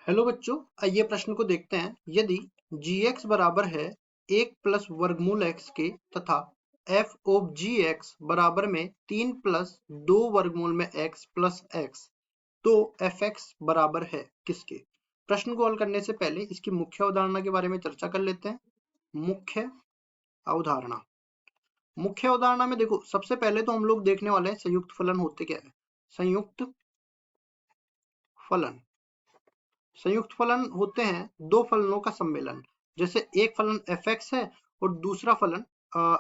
Hello बच्चों, आइए प्रश्न को देखते हैं। यदि gx बराबर है 1 प्लस वर्गमूल x के तथा f ऑफ gx बराबर में 3 प्लस 2 वर्गमूल में x प्लस x, तो fx बराबर है किसके? प्रश्न को हल करने से पहले इसकी मुख्य अवधारणा के बारे में चर्चा कर लेते हैं। मुख्य अवधारणा मुख्य अवधारणा में देखो, सबसे पहले तो हम लोग देखने वाले हैं संयुक्त फलन होते क्या है। संयुक्त फलन संयुक्त फलन होते हैं दो फलनों का सम्मेलन। जैसे एक फलन fx है और दूसरा फलन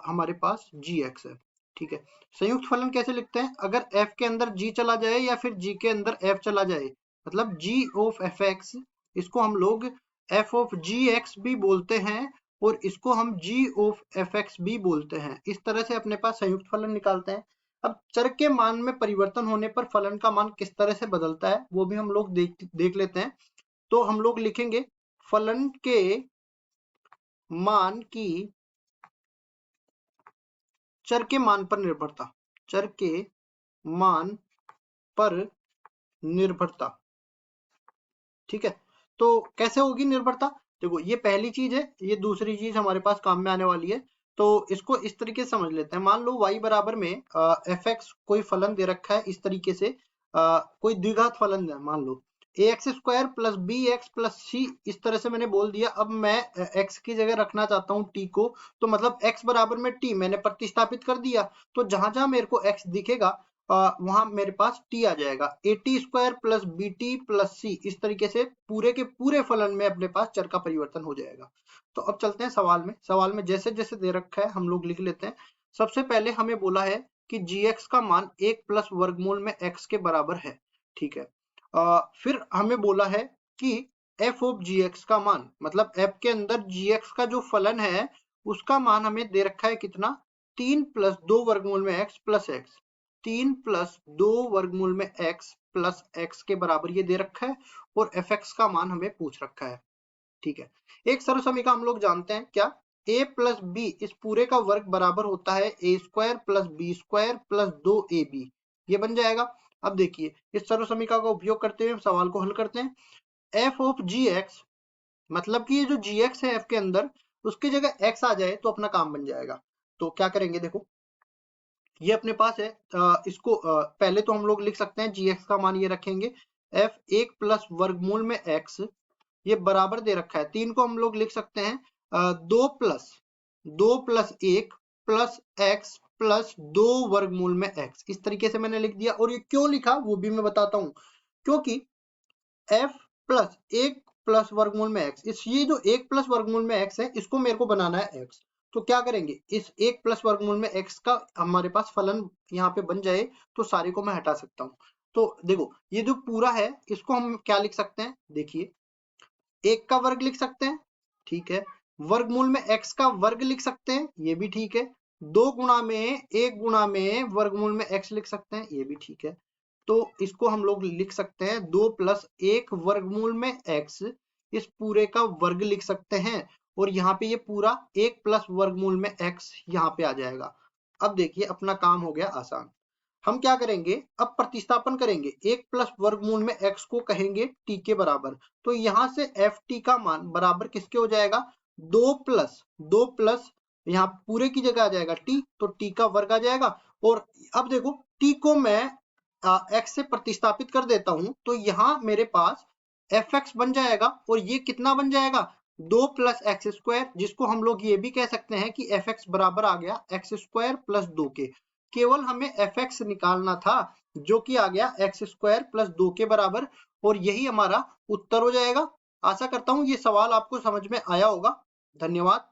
हमारे पास gx है। ठीक है, संयुक्त फलन कैसे लिखते हैं? अगर f के अंदर g चला जाए या फिर g के अंदर f चला जाए, मतलब g ऑफ fx, इसको हम लोग f ऑफ gx भी बोलते हैं और इसको हम g ऑफ fx भी बोलते हैं। इस तरह से अपने पास संयुक्त फलन निकालते हैं। अब चर के मान में परिवर्तन होने पर फलन का मान किस तरह से बदलता है वो भी हम लोग देख लेते हैं। तो हम लोग लिखेंगे फलन के मान की चर के मान पर निर्भरता। चर के मान पर निर्भरता। ठीक है, तो कैसे होगी निर्भरता? देखो, ये पहली चीज है, ये दूसरी चीज हमारे पास काम में आने वाली है। तो इसको इस तरीके से समझ लेते हैं। मान लो y बराबर में fx कोई फलन दे रखा है इस तरीके से, कोई द्विघात फलन है, मान लो ax square plus B X plus C, इस तरह से मैंने बोल दिया। अब मैं x की जगह रखना चाहता हूँ t को, तो मतलब x बराबर में t मैंने प्रतिस्थापित कर दिया। तो जहां जहां मेरे को x दिखेगा वहां मेरे पास t आ जाएगा। at square plus B T plus C, इस तरीके से पूरे के पूरे फलन में अपने पास चर का परिवर्तन हो जाएगा। तो अब चलते हैं सवाल में। सवाल में जैसे जैसे दे रखा है हम लोग लिख लेते हैं। सबसे पहले हमें बोला है कि gx का मान 1 प्लस वर्गमूल में x के बराबर है। ठीक है, फिर हमें बोला है कि f ऑफ gx का मान, मतलब f के अंदर gx का जो फलन है उसका मान हमें दे रखा है कितना? 3 प्लस 2 वर्गमूल में x प्लस x। 3 प्लस 2 वर्गमूल में x प्लस x के बराबर ये दे रखा है और fx का मान हमें पूछ रखा है। ठीक है, एक सरल समीकरण हम लोग जानते हैं क्या? a प्लस बी इस पूरे का वर्ग बराबर होता है a square plus B square plus 2ab। ये बन जाएगा। अब देखिए, इस सरल समीकरण का उपयोग करते हुए सवाल को हल करते हैं। f ऑफ gx, मतलब कि ये जो gx है f के अंदर, उसकी जगह x आ जाए तो अपना काम बन जाएगा। तो क्या करेंगे? देखो, ये अपने पास है, इसको पहले तो हम लोग लिख सकते हैं gx का मान ये रखेंगे f 1 प्लस वर्गमूल में x, ये बराबर दे रखा है 3 को हम लोग लिख सकते हैं 2 प्लस 1 प्लस x प्लस 2 वर्गमूल में x। इस तरीके से मैंने लिख दिया। और ये क्यों लिखा वो भी मैं बताता हूँ। क्योंकि f प्लस 1 प्लस वर्गमूल में x, इस ये जो 1 प्लस वर्गमूल में x है इसको मेरे को बनाना है x। तो क्या करेंगे? इस 1 प्लस वर्गमूल में x का हमारे पास फलन यहाँ पे बन जाए तो सारे को मैं हटा सकता हूँ। तो देखो, ये जो पूरा है इसको हम क्या लिख सकते हैं? देखिए, 1 का वर्ग लिख सकते हैं, ठीक है। वर्गमूल में x का वर्ग लिख सकते हैं, ये भी ठीक है। 2 गुणा में 1 गुणा में वर्गमूल में x लिख सकते हैं, ये भी ठीक है। तो इसको हम लोग लिख सकते हैं 2 प्लस 1 वर्गमूल में x, इस पूरे का वर्ग लिख सकते हैं। और यहाँ पे ये पूरा 1 प्लस वर्गमूल में x यहाँ पे आ जाएगा। अब देखिए, अपना काम हो गया आसान। हम क्या करेंगे? अब प्रतिस्थापन करेंगे। 1 प्लस वर्गमूल में x को कहेंगे t के बराबर। तो यहाँ से एफ टी का मान बराबर किसके हो जाएगा? 2 प्लस यहाँ पूरे की जगह आ जाएगा t, तो t का वर्ग आ जाएगा। और अब देखो, t को मैं x से प्रतिस्थापित कर देता हूं तो यहाँ मेरे पास fx बन जाएगा। और ये कितना बन जाएगा? 2 प्लस एक्स स्क्वायर, जिसको हम लोग ये भी कह सकते हैं कि fx बराबर आ गया एक्स स्क्वायर प्लस 2 के। केवल हमें fx निकालना था, जो कि आ गया एक्स स्क्वायर प्लस 2 के बराबर। और यही हमारा उत्तर हो जाएगा। आशा करता हूं ये सवाल आपको समझ में आया होगा। धन्यवाद।